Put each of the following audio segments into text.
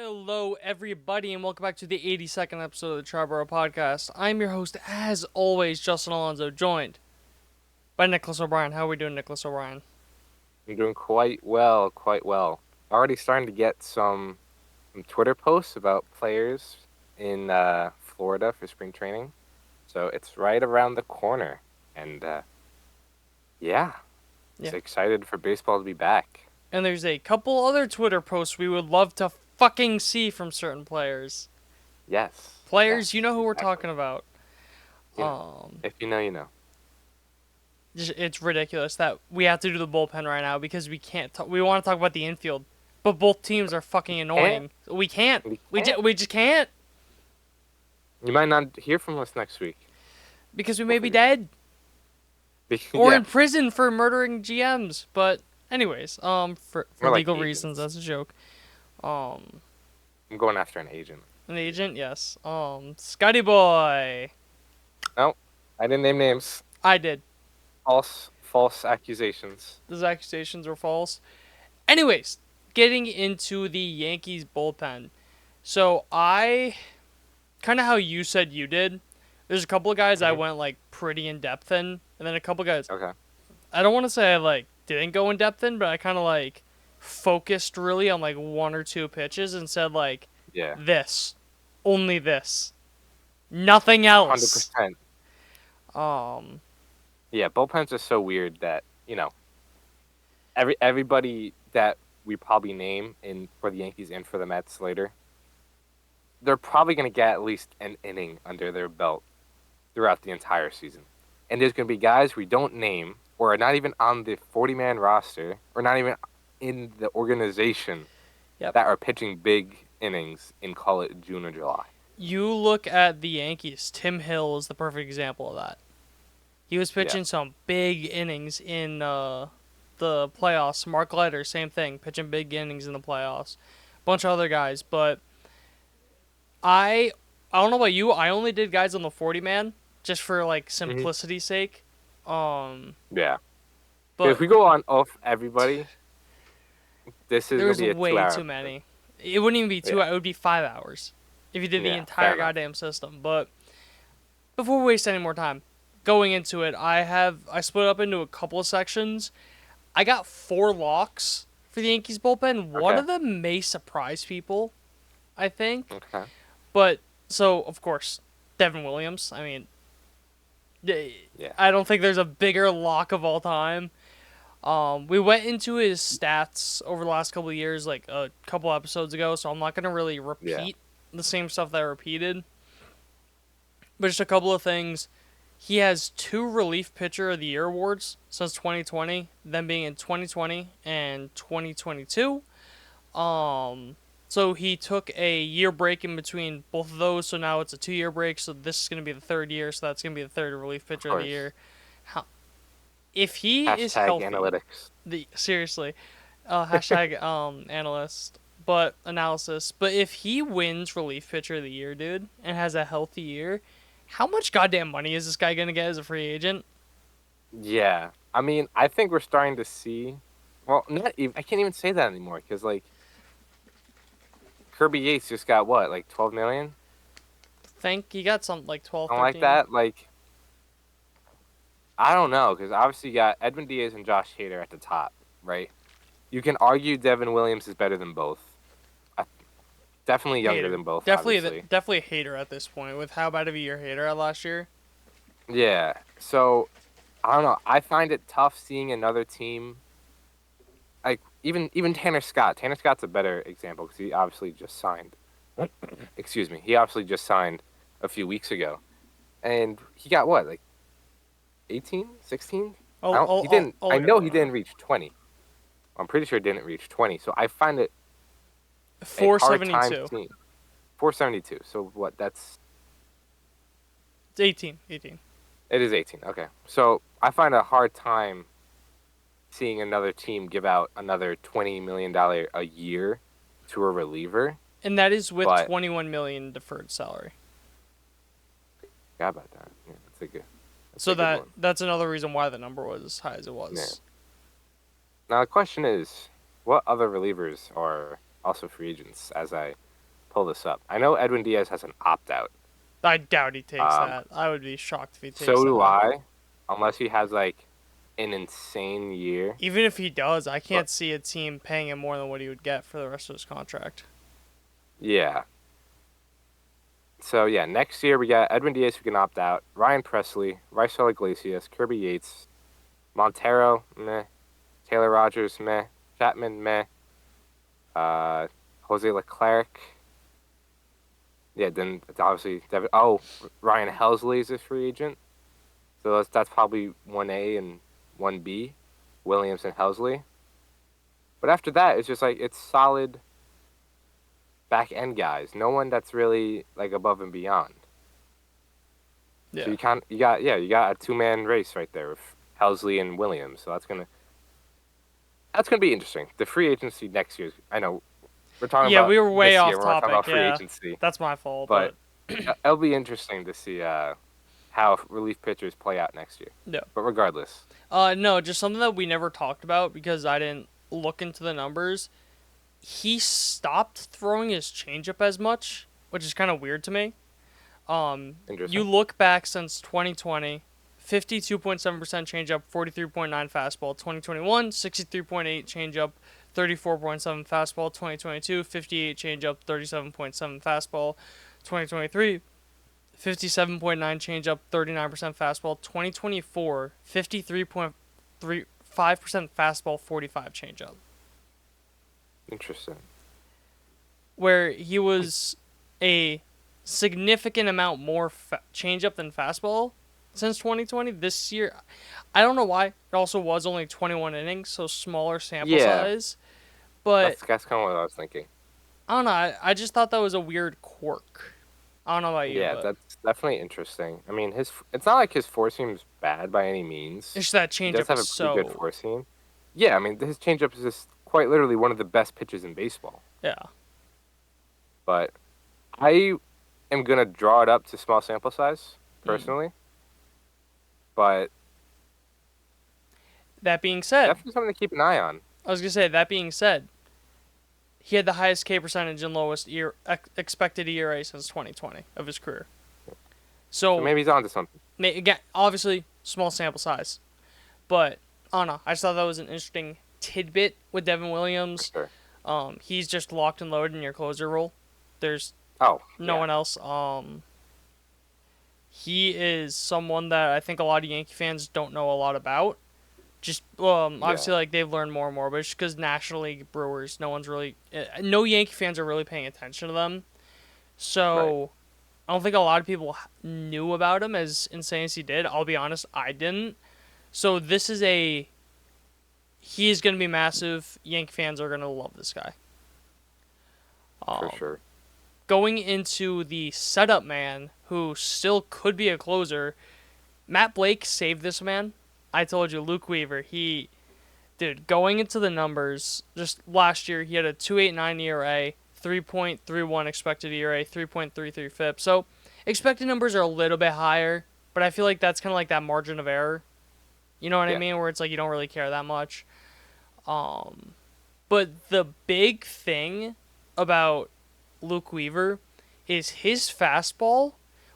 Hello, everybody, and welcome back to the 82nd episode of the Triboro Podcast. I'm your host, as always, Justin Alonso, joined by Nicholas O'Brien. How are we doing, Nicholas O'Brien? I'm doing quite well, quite well. Already starting to get some Twitter posts about players in Florida for spring training. So it's right around the corner. And yeah, excited for baseball to be back. And there's a couple other Twitter posts we would love to fucking see from certain players. Yes. Players, yes, you know who we're exactly. talking about. Yeah. If you know, you know. It's ridiculous that we have to do the bullpen right now because we can't. We want to talk about the infield, but both teams are fucking annoying. We can't. We just can't. You might not hear from us next week because we may be dead or in prison for murdering GMs. But anyways, for legal reasons, that's a joke. I'm going after an agent. An agent, yes. Scotty boy. No, I didn't name names. I did. False accusations. Those accusations were false. Anyways, getting into the Yankees bullpen. So I, kind of how you said you did. There's a couple of guys I went like pretty in depth in, and then a couple guys. Okay. I don't want to say I didn't go in depth in, but I kind of focused really on one or two pitches and said this, only this, nothing else. 100%. Yeah, bullpens are so weird that, everybody that we probably name for the Yankees and for the Mets later, they're probably going to get at least an inning under their belt throughout the entire season. And there's going to be guys we don't name or are not even on the 40-man roster or not even in the organization that are pitching big innings in, call it, June or July. You look at the Yankees. Tim Hill is the perfect example of that. He was pitching some big innings in the playoffs. Mark Leiter, same thing, pitching big innings in the playoffs. Bunch of other guys, but I don't know about you. I only did guys on the 40-man just for simplicity's sake. Yeah. But if we go on off everybody, this is there's gonna be way too many. It wouldn't even be 2 hours. It would be 5 hours if you did the entire goddamn system. But before we waste any more time, going into it, I split up into a couple of sections. I got 4 locks for the Yankees bullpen. Okay. One of them may surprise people, I think. Okay. But, so, of course, Devin Williams. I mean, I don't think there's a bigger lock of all time. We went into his stats over the last couple of years, a couple episodes ago, so I'm not going to really repeat the same stuff that I repeated. But just a couple of things. He has 2 Relief Pitcher of the Year awards since 2020, them being in 2020 and 2022. So he took a year break in between both of those, so now it's a 2-year break, so this is going to be the 3rd year, so that's going to be the 3rd Relief Pitcher of the Year. If he is healthy... analytics. Seriously. Hashtag analysis. But if he wins Relief Pitcher of the Year, dude, and has a healthy year... How much goddamn money is this guy going to get as a free agent? Yeah. I mean, I think we're starting to see... Well, I can't even say that anymore, because, Kirby Yates just got, what, $12 million? I think he got something 12, 13. Something like that? I don't know, because obviously you got Edwin Diaz and Josh Hader at the top, right? You can argue Devin Williams is better than both. Definitely younger than both. Definitely a Hater at this point with how bad of a year Hader had last year. Yeah. So, I don't know. I find it tough seeing another team. Even Tanner Scott. Tanner Scott's a better example because he obviously just signed. Excuse me. He obviously just signed a few weeks ago, and he got what, 18, 16? He didn't. I know he didn't reach 20. I'm pretty sure he didn't reach 20. So I find it. 472. 472. So what? That's... It's 18. It is 18. Okay. So I find a hard time seeing another team give out another $20 million a year to a reliever. And that is with $21 million deferred salary. Forgot about that. Yeah, that's a good. That's another reason why the number was as high as it was. Yeah. Now the question is, what other relievers are also free agents as I pull this up. I know Edwin Diaz has an opt-out. I doubt he takes that. I would be shocked if he takes that. So do I, unless he has like an insane year. Even if he does, I can't see a team paying him more than what he would get for the rest of his contract. Yeah. So yeah, next year we got Edwin Diaz who can opt out, Ryan Presley, Raisel Iglesias, Kirby Yates, Montero, meh, Taylor Rogers, meh, Chapman, meh, Jose Leclerc. Yeah, then it's obviously Ryan Helsley is a free agent. So that's probably 1A and 1B, Williams and Helsley. But after that, it's just like it's solid back end guys. No one that's really like above and beyond. Yeah. So you got a 2-man race right there with Helsley and Williams. So that's gonna be interesting. The free agency next year. I know we're talking about we were way this off year. topic. We're talking about free agency. That's my fault. But it'll be interesting to see how relief pitchers play out next year. Yeah. But regardless. No, just something that we never talked about because I didn't look into the numbers. He stopped throwing his changeup as much, which is kind of weird to me. You look back since 2020, 52.7% changeup, 43.9 fastball. 2021, 63.8 changeup, 34.7 fastball. 2022, 58 changeup, 37.7 fastball. 2023, 57.9 changeup, 39% fastball. 2024, 53.5% fastball, 45 changeup. Interesting. Where he was a significant amount more changeup than fastball since 2020. This year, I don't know why. It also was only 21 innings, so smaller sample size. But that's kind of what I was thinking. I don't know. I just thought that was a weird quirk. I don't know about you. Yeah, that's definitely interesting. I mean, it's not like his four seam's bad by any means. It's just that changeup he does have a pretty good four seam. Yeah, I mean, his changeup is just quite literally one of the best pitches in baseball. Yeah. But I am going to draw it up to small sample size, personally. But that being said, definitely something to keep an eye on. I was going to say, that being said, he had the highest K percentage and lowest expected ERA since 2020 of his career. So maybe he's onto something. Again, obviously, small sample size. But, I don't know. I just thought that was an interesting tidbit with Devin Williams. Sure. He's just locked and loaded in your closer role. There's no one else. He is someone that I think a lot of Yankee fans don't know a lot about. Just obviously, like they've learned more and more, but it's just because National League Brewers, no Yankee fans are really paying attention to them. So I don't think a lot of people knew about him as insane as he did. I'll be honest, I didn't. So this is he is going to be massive. Yankee fans are going to love this guy. For sure. Going into the setup man, who still could be a closer, Matt Blake saved this man. I told you, Luke Weaver, going into the numbers, just last year, he had a 2.89 ERA, 3.31 expected ERA, 3.33 FIP. So, expected numbers are a little bit higher, but I feel like that's kind of like that margin of error. You know what I mean? Where it's like you don't really care that much. But the big thing about Luke Weaver is his fastball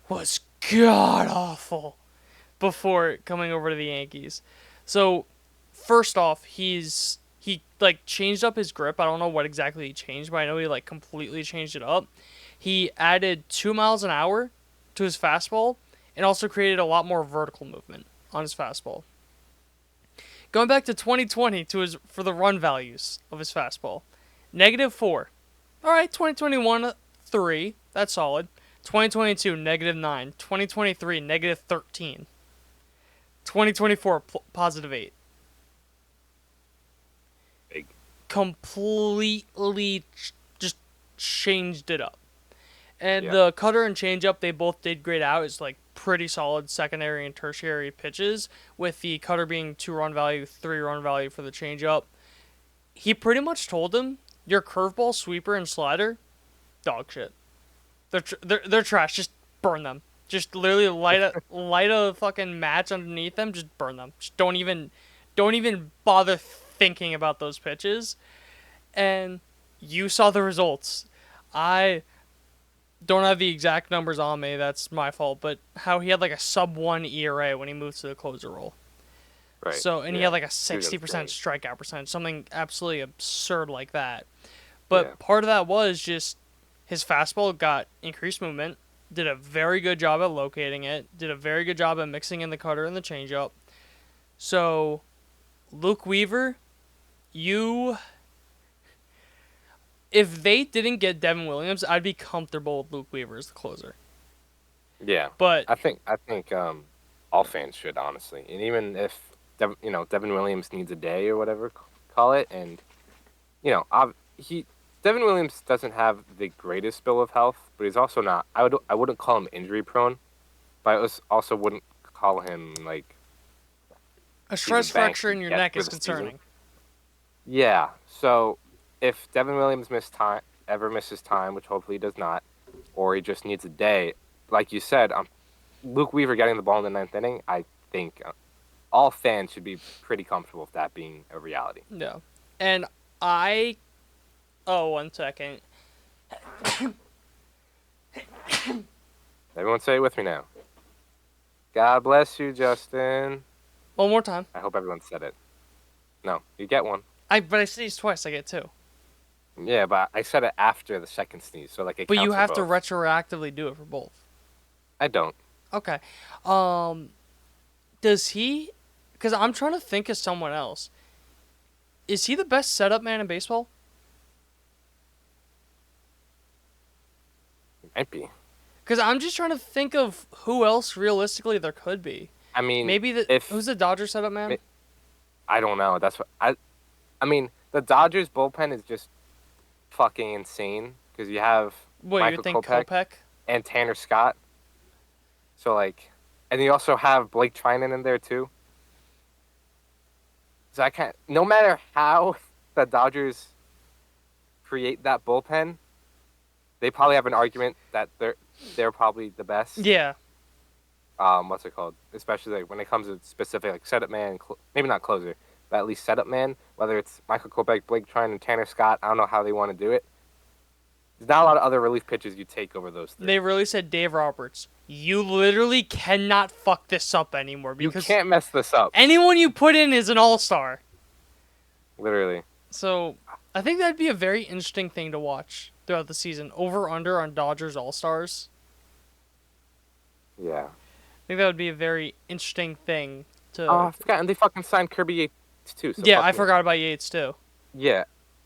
was god-awful before coming over to the Yankees. So, first off, he changed up his grip. I don't know what exactly he changed, but I know he completely changed it up. He added 2 miles an hour to his fastball and also created a lot more vertical movement on his fastball. Going back to 2020 for the run values of his fastball. -4. All right, 2021, 3. That's solid. 2022, -9. 2023, -13. 2024, +8. Big. Completely just changed it up. And the cutter and changeup, they both did grade out. It's pretty solid secondary and tertiary pitches, with the cutter being 2 run value, 3 run value for the changeup. He pretty much told him, your curveball, sweeper, and slider, dog shit. They're trash. Just burn them. Just literally light a fucking match underneath them. Just burn them. Just don't even bother thinking about those pitches. And you saw the results. don't have the exact numbers on me. That's my fault. But how he had like a sub-1 ERA when he moved to the closer role. Right. So, and he Yeah. had like a He was 60% insane. strikeout percentage, something absolutely absurd like that. Yeah. But part of that was just his fastball got increased movement, did a very good job at locating it, did a very good job at mixing in the cutter and the changeup. So, Luke Weaver, if they didn't get Devin Williams, I'd be comfortable with Luke Weaver as the closer. Yeah. But I think all fans should, honestly. And even if Devin Williams needs a day or whatever, call it, and he Devin Williams doesn't have the greatest bill of health, but he's also not. I wouldn't call him injury prone, but also wouldn't call him like a he's a stress bank fracture to in your get neck through is the season. concerning. Yeah. So if Devin Williams ever misses time, which hopefully he does not, or he just needs a day, like you said, Luke Weaver getting the ball in the ninth inning, I think all fans should be pretty comfortable with that being a reality. Yeah. And one second. Everyone say it with me now. God bless you, Justin. One more time. I hope everyone said it. No, you get one. But I sneezed twice, I get two. Yeah, but I said it after the second sneeze, so like it But counts you for have to both. retroactively do it for both. I don't. Okay. Does he? Because I'm trying to think of someone else. Is he the best setup man in baseball? Might be. Because I'm just trying to think of who else realistically there could be. I mean, Maybe who's the Dodgers setup man? I don't know. That's what I mean, the Dodgers bullpen is just fucking insane because you have What, you Michael think Kopech Kopech? and Tanner Scott. So like, and you also have Blake Trinan in there too. So I can't. No matter how the Dodgers create that bullpen, they probably have an argument that they're probably the best. Yeah. What's it called? Especially like when it comes to specific like setup man, maybe not closer, but at least setup man. Whether it's Michael Kopech, Blake Trinan, and Tanner Scott, I don't know how they want to do it. There's not a lot of other relief pitches you take over those three. They really said Dave Roberts. You literally cannot fuck this up anymore because you can't mess this up. anyone you put in is an all-star. Literally. So I think that'd be a very interesting thing to watch throughout the season. Over under on Dodgers All-Stars. Yeah. I think that would be a very interesting thing to. Oh, I forgot, and they fucking signed Kirby Yates too. So yeah, fuck I me. forgot about Yates too. Yeah,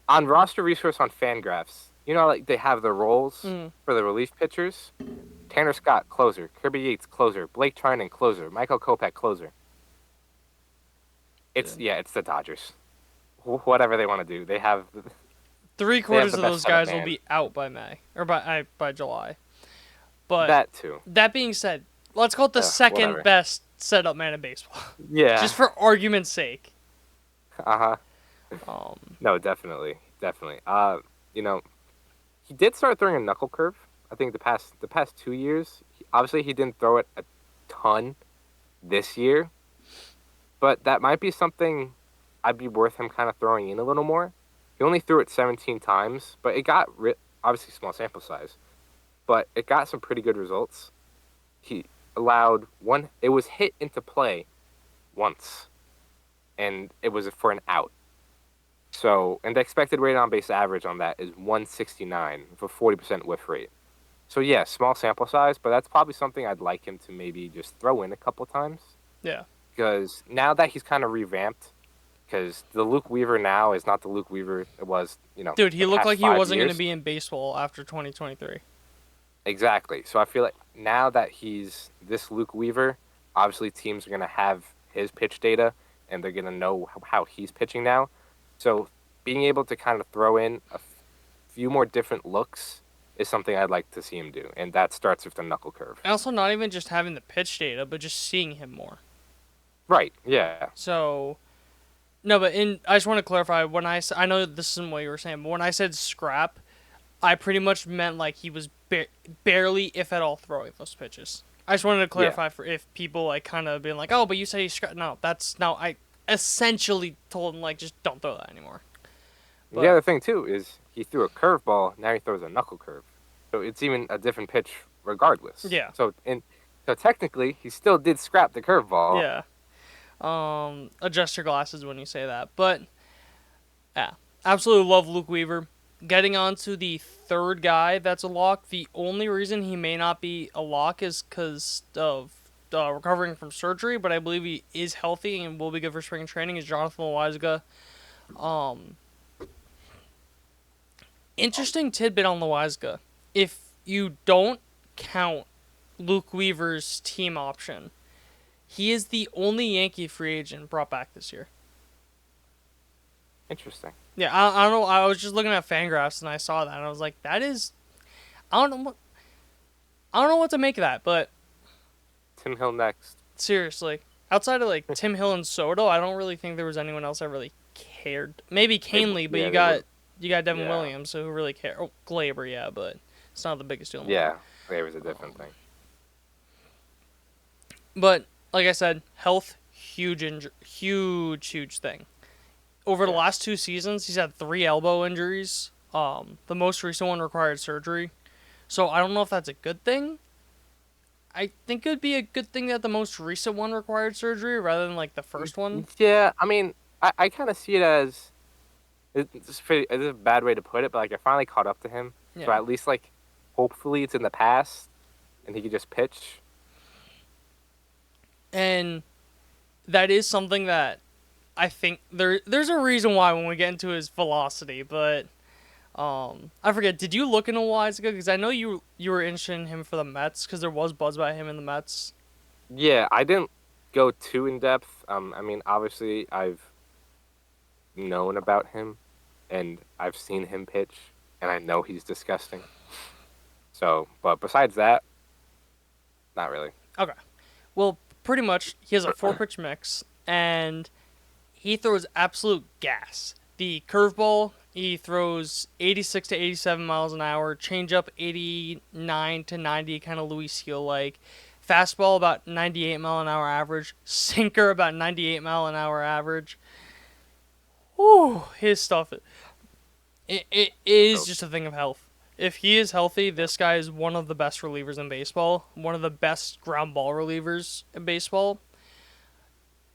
on roster resource on Fangraphs, like they have the roles for the relief pitchers. Tanner Scott, closer. Kirby Yates, closer. Blake Trinan, closer. Michael Kopech, closer. It's the Dodgers. Whatever they want to do, they have. 3/4 the of best those setup guys will man. be out by May or by July. But That too. that being said, let's call it the second whatever. best setup man in baseball, Yeah. just for argument's sake. No, definitely. He did start throwing a knuckle curve. I think the past 2 years. Obviously, he didn't throw it a ton this year, but that might be something I'd be worth him kind of throwing in a little more. He only threw it 17 times, but it got obviously small sample size, but it got some pretty good results. He allowed one. It was hit into play once, and it was for an out. So, and the expected rate on base average on that is 169 with a 40% whiff rate. So yeah, small sample size, but that's probably something I'd like him to maybe just throw in a couple times. Yeah. Because now that he's kind of revamped, because the Luke Weaver now is not the Luke Weaver it was, Dude, he looked like he wasn't going to years. be in baseball after 2023. Exactly. So I feel like now that he's this Luke Weaver, obviously teams are going to have his pitch data, and they're going to know how he's pitching now. So being able to kind of throw in a few more different looks is something I'd like to see him do, and that starts with the knuckle curve. And also not even just having the pitch data, but just seeing him more. Right, yeah. So, no, but I just want to clarify, when I know this isn't what you were saying, but when I said scrap, I pretty much meant like he was barely, if at all, throwing those pitches. I just wanted to clarify for if people like kind of being like, oh, but you said he scrap. No, I essentially told him like, just don't throw that anymore. The other thing too is he threw a curveball. Now he throws a knuckle curve, So it's even a different pitch regardless. Yeah. So technically, he still did scrap the curveball. Yeah. Adjust your glasses when you say that. But, yeah. Absolutely love Luke Weaver. Getting on to the third guy that's a lock. The only reason he may not be a lock is because of recovering from surgery, but I believe he is healthy and will be good for spring training, is Jonathan Loaizaga. Interesting tidbit on Loaizaga. If you don't count Luke Weaver's team option, he is the only Yankee free agent brought back this year. Interesting. Yeah, I don't know. I was just looking at Fangraphs and I saw that and I was like, that is, I don't know what to make of that. But Tim Hill next. Seriously, outside of like Tim Hill and Soto, I don't really think there was anyone else I really cared. Maybe Canely, but you got Devin Williams, so who really cares? Oh, Glaber, yeah, but it's not the biggest deal in the world. Yeah, Glaber's a different thing. But like I said, health, huge thing. Over the last 2 seasons, he's had 3 elbow injuries. The most recent one required surgery. So I don't know if that's a good thing. I think it would be a good thing that the most recent one required surgery rather than like the first one. Yeah, I mean, I kind of see it as it's a bad way to put it, but like I finally caught up to him. Yeah. So at least like hopefully it's in the past and he could just pitch. And that is something that I think there's a reason why when we get into his velocity, but I forget. Did you look into Loaizaga? Because I know you were interested in him for the Mets because there was buzz about him in the Mets. Yeah, I didn't go too in depth. I mean, obviously I've known about him, and I've seen him pitch, and I know he's disgusting. So, but besides that, not really. Okay, well, pretty much he has a 4-pitch mix, and he throws absolute gas. The curveball, he throws 86 to 87 miles an hour. Changeup, 89 to 90, kind of Luis Seal-like. Fastball, about 98 mile an hour average. Sinker, about 98 mile an hour average. Whew, his stuff. It is just a thing of health. If he is healthy, this guy is one of the best relievers in baseball. One of the best ground ball relievers in baseball.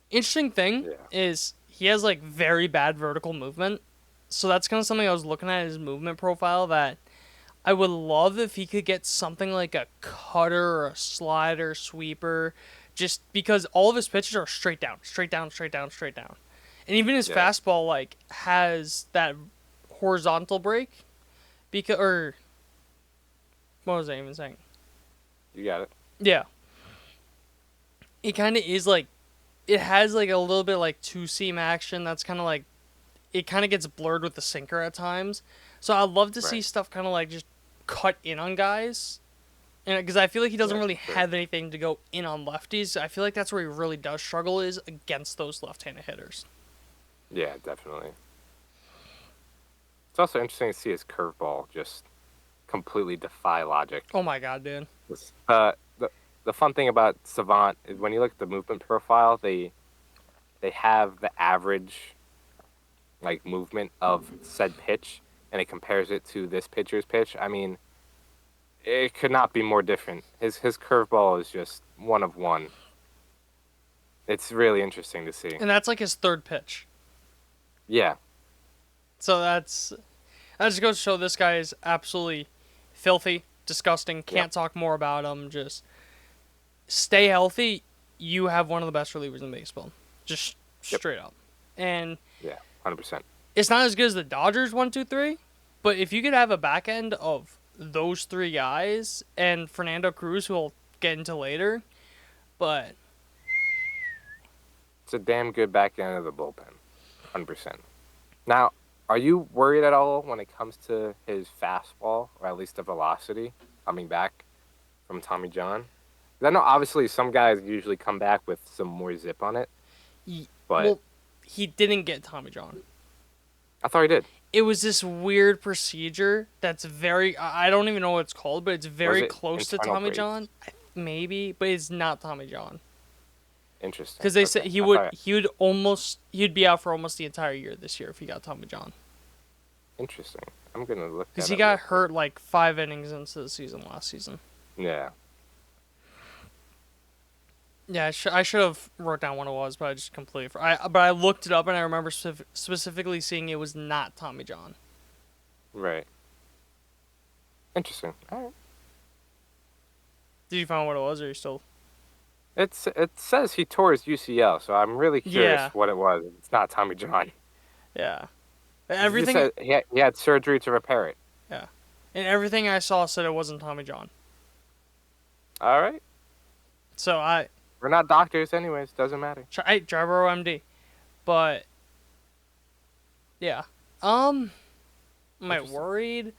Interesting thing is he has like very bad vertical movement. So that's kind of something I was looking at his movement profile that I would love if he could get something like a cutter or a slider, sweeper, just because all of his pitches are straight down. And even his fastball like has that horizontal break. What was I even saying? You got it. Yeah. It kind of is like, it has like a little bit like 2-seam action that's kind of like, it kind of gets blurred with the sinker at times. So I'd love to see stuff kind of like just cut in on guys. And because I feel like he doesn't really have anything to go in on lefties. I feel like that's where he really does struggle is against those left-handed hitters. Yeah, definitely. It's also interesting to see his curveball just completely defy logic. Oh my god, dude. The fun thing about Savant is when you look at the movement profile, they have the average like movement of said pitch, and it compares it to this pitcher's pitch. I mean, it could not be more different. His curveball is just one of one. It's really interesting to see. And that's like his 3rd pitch. Yeah. So that just goes to show this guy is absolutely filthy, disgusting. Can't talk more about him. Just stay healthy. You have one of the best relievers in baseball. Just straight up. And 100%. It's not as good as the Dodgers 1, 2, 3, but if you could have a back end of those 3 guys and Fernando Cruz, who we'll get into later, but it's a damn good back end of the bullpen, 100%. Now, are you worried at all when it comes to his fastball, or at least the velocity, coming back from Tommy John? I know obviously some guys usually come back with some more zip on it, but he didn't get Tommy John. I thought he did. It was this weird procedure that's very, I don't even know what it's called, but it's very close to Tommy John. Maybe, but it's not Tommy John. Interesting. Because they said he'd be out for almost the entire year this year if he got Tommy John. Interesting. I'm gonna look Because that he up real got quick. hurt like 5 innings into the season last season. Yeah. Yeah, I should have wrote down what it was, but I just completely. But I looked it up and I remember specifically seeing it was not Tommy John. Right. Interesting. All right. Did you find what it was, or are you still? It says he tore his UCL, so I'm really curious Yeah, what it was. It's not Tommy John. yeah. He just Everything. said he had surgery to repair it. Yeah, and everything I saw said it wasn't Tommy John. All right. So We're not doctors, anyways. Doesn't matter. Triboro MD, but yeah. Am I Interesting. worried?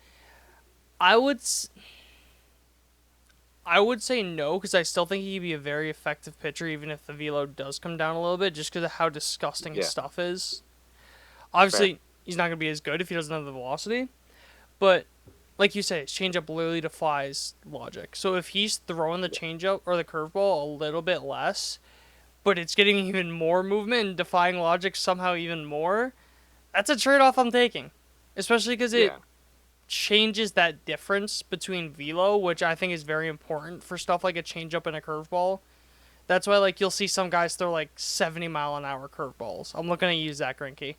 I would. I would say no, because I still think he could be a very effective pitcher, even if the velo does come down a little bit, just because of how disgusting his Yeah. stuff is. Fair. Obviously, he's not going to be as good if he doesn't have the velocity, but like you say, his changeup literally defies logic. So if he's throwing the changeup or the curveball a little bit less, but it's getting even more movement and defying logic somehow even more, that's a trade-off I'm taking, especially because it Yeah. changes that difference between velo, which I think is very important for stuff like a changeup and a curveball. That's why like you'll see some guys throw like 70-mile-an-hour curveballs. I'm looking at you, Zach Greinke.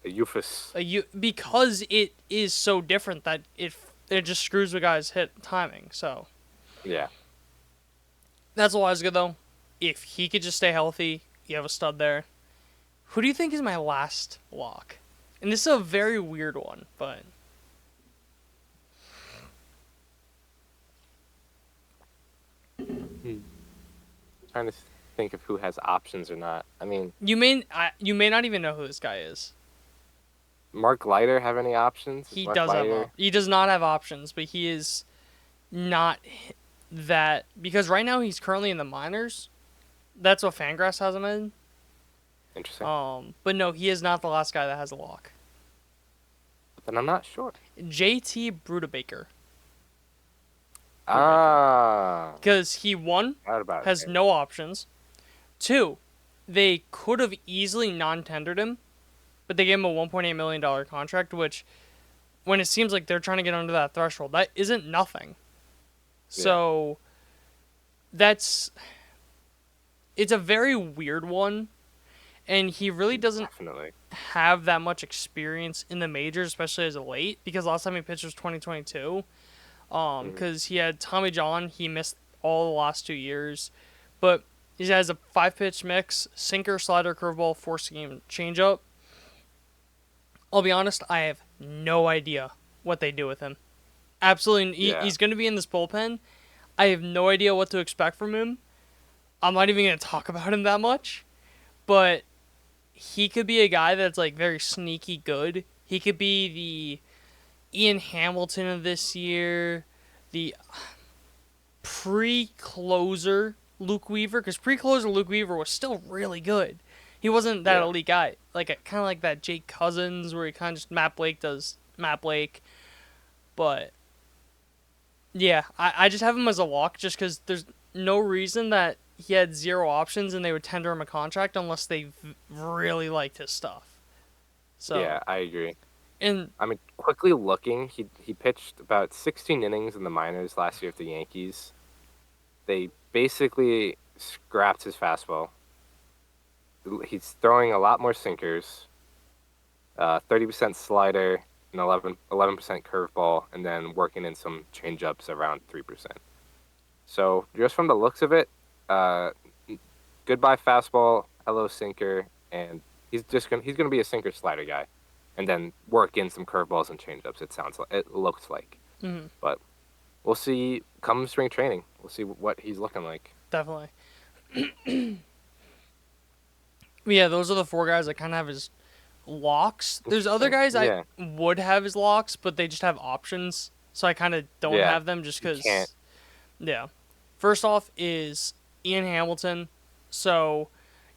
The Eufus. Because it is so different that it just screws the guy's hit timing. So Yeah. that's always good though. If he could just stay healthy, you have a stud there. Who do you think is my last lock? And this is a very weird one, but Trying to think of who has options or not. I mean, you may not even know who this guy is. Mark Leiter have any options? He Mark does have Leiter? he does not have options, but he is not that because right now he's currently in the minors. That's what Fangraphs has him in. Interesting. But no, he is not the last guy that has a lock. But then I'm not sure. JT Brubaker. Ah. Because he, one, Forgot about has it. no options. Two, they could have easily non-tendered him, but they gave him a $1.8 million contract, which, when it seems like they're trying to get under that threshold, that isn't nothing. So, it's a very weird one, and he really doesn't Definitely. have that much experience in the majors, especially as a late, because last time he pitched was 2022. Because he had Tommy John, he missed all the last 2 years, but he has a 5-pitch mix, sinker, slider, curveball, 4-seam changeup. I'll be honest, I have no idea what they do with him. Absolutely, he's going to be in this bullpen. I have no idea what to expect from him. I'm not even going to talk about him that much, but he could be a guy that's like very sneaky good. He could be the Ian Hamilton of this year, the pre-closer Luke Weaver, because pre-closer Luke Weaver was still really good. He wasn't that elite guy, kind of like that Jake Cousins, where he kind of just Matt Blake does Matt Blake. But yeah, I just have him as a lock, just because there's no reason that he had 0 options and they would tender him a contract unless they really liked his stuff. So yeah, I agree. And I mean, quickly looking, he pitched about 16 innings in the minors last year with the Yankees. They basically scrapped his fastball. He's throwing a lot more sinkers, 30% slider, and 11% curveball, and then working in some changeups around 3%. So just from the looks of it, goodbye fastball, hello sinker, and he's gonna be a sinker slider guy. And then work in some curveballs and changeups. It looks like, but we'll see. Come spring training, we'll see what he's looking like. Definitely. Yeah, those are the 4 guys that kind of have his locks. There's other guys I would have his locks, but they just have options, so I kind of don't have them just because. Yeah. First off is Ian Hamilton. So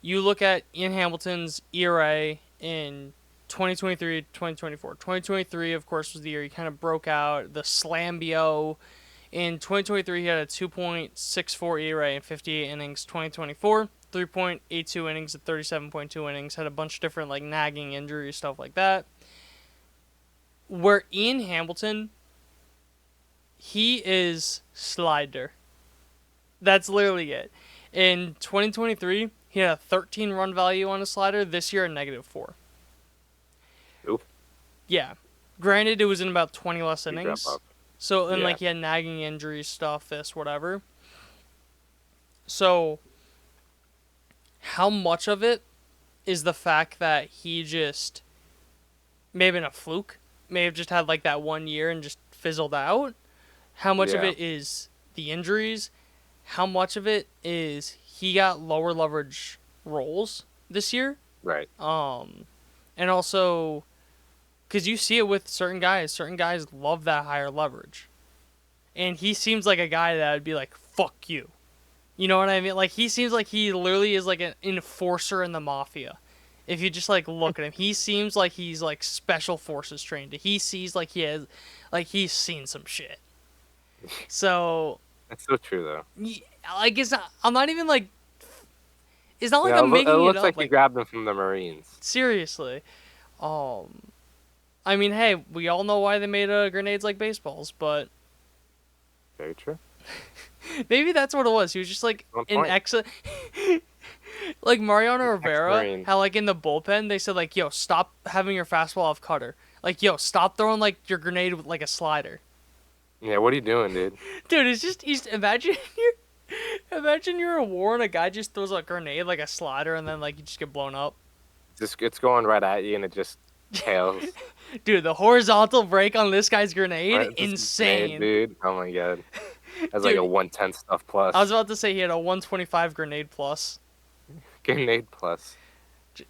you look at Ian Hamilton's ERA in 2023, 2024. 2023, of course, was the year he kind of broke out. The Slambio. In 2023, he had a 2.64 ERA in 58 innings. 2024, 3.82 innings at 37.2 innings. Had a bunch of different nagging injuries, stuff like that. Where Ian Hamilton, he is slider. That's literally it. In 2023, he had a 13 run value on a slider. This year, a -4. Oof. Yeah. Granted, it was in about 20 less You drop innings. off. So, and Yeah. like he had nagging injuries, stuff, this, whatever. So, how much of it is the fact that he just may have been a fluke, may have just had like that 1 year and just fizzled out? How much of Yeah. it is the injuries? How much of it is he got lower leverage roles this year? Right. And also, because you see it with certain guys love that higher leverage. And he seems like a guy that would be like, fuck you. You know what I mean? Like, he seems like he literally is like an enforcer in the mafia. If you just like look at him, he seems like he's like special forces trained. He sees like he has, like he's seen some shit. So, That's so true, though. like, it's not, I'm not even like, it's not like Yeah, I'm making it it looks up. like Like, he grabbed them from the Marines. seriously. I mean, hey, we all know why they made grenades like baseballs, but Very true. maybe that's what it was. He was just like One an point. excellent. Like Mariano Rivera, Ex-Marine. how like in the bullpen they said like, "Yo, stop having your fastball off cutter." Like, "Yo, stop throwing like your grenade with like a slider." Yeah, what are you doing, dude? Dude, it's just imagine you're a war and a guy just throws a grenade like a slider and then like you just get blown up. It's going right at you and it just tails. Dude, the horizontal break on this guy's grenade, Right, this is insane. grenade, dude. Oh my god. That's like Dude, a 110 stuff plus. I was about to say he had a 125 grenade plus. Grenade plus.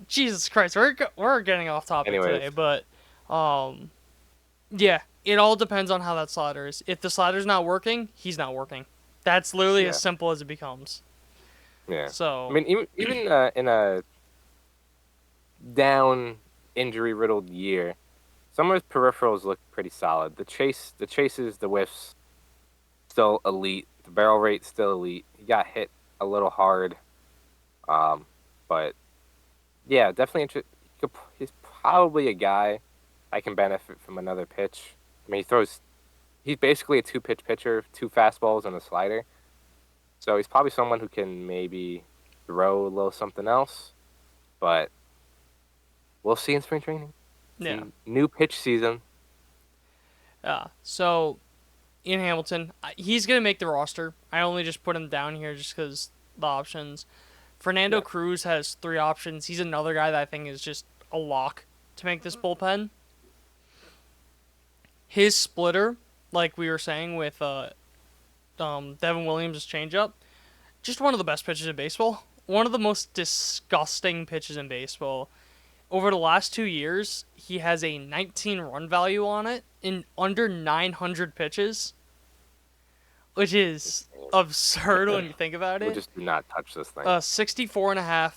Jesus Christ, we're getting off topic Anyways. today, but yeah, it all depends on how that slider is. If the slider's not working, he's not working. That's literally as simple as it becomes. Yeah. So I mean, even in a down injury riddled year, some of his peripherals look pretty solid. The chases, the whiffs, still elite. The barrel rate still elite. He got hit a little hard, but yeah, definitely. He's probably a guy that can benefit from another pitch. I mean, he's basically a 2-pitch pitcher, 2 fastballs and a slider. So he's probably someone who can maybe throw a little something else, but we'll see in spring training. yeah, New pitch season. yeah. So Ian Hamilton, he's gonna make the roster. I only just put him down here just because the options. Fernando Cruz has 3 options. He's another guy that I think is just a lock to make this bullpen. His splitter, like we were saying with Devin Williams' changeup, just one of the best pitches in baseball. One of the most disgusting pitches in baseball. Over the last 2 years, he has a 19 run value on it in under 900 pitches, which is absurd when you think about it. We'll just do not touch this thing. 64.5%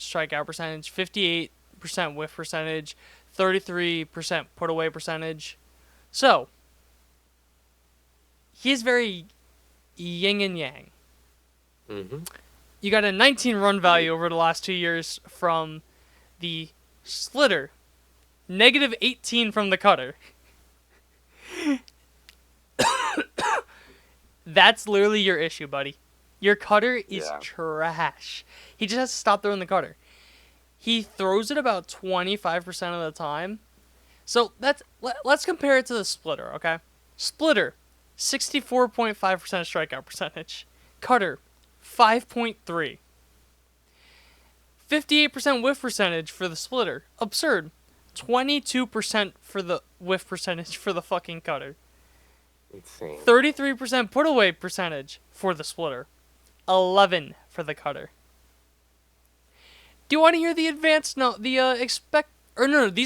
strikeout percentage, 58% whiff percentage, 33% put away percentage. So, he's very yin and yang. Mm-hmm. You got a 19 run value over the last 2 years from the slitter, -18 from the cutter. That's literally your issue, buddy. Your cutter is trash. He just has to stop throwing the cutter. He throws it about 25% of the time. So let's compare it to the splitter, okay? Splitter, 64.5% strikeout percentage. Cutter, 5.3. 58% whiff percentage for the splitter. Absurd. 22% for the whiff percentage for the fucking cutter. Insane. 33% put away percentage for the splitter. 11 for the cutter. Do you want to hear the advanced these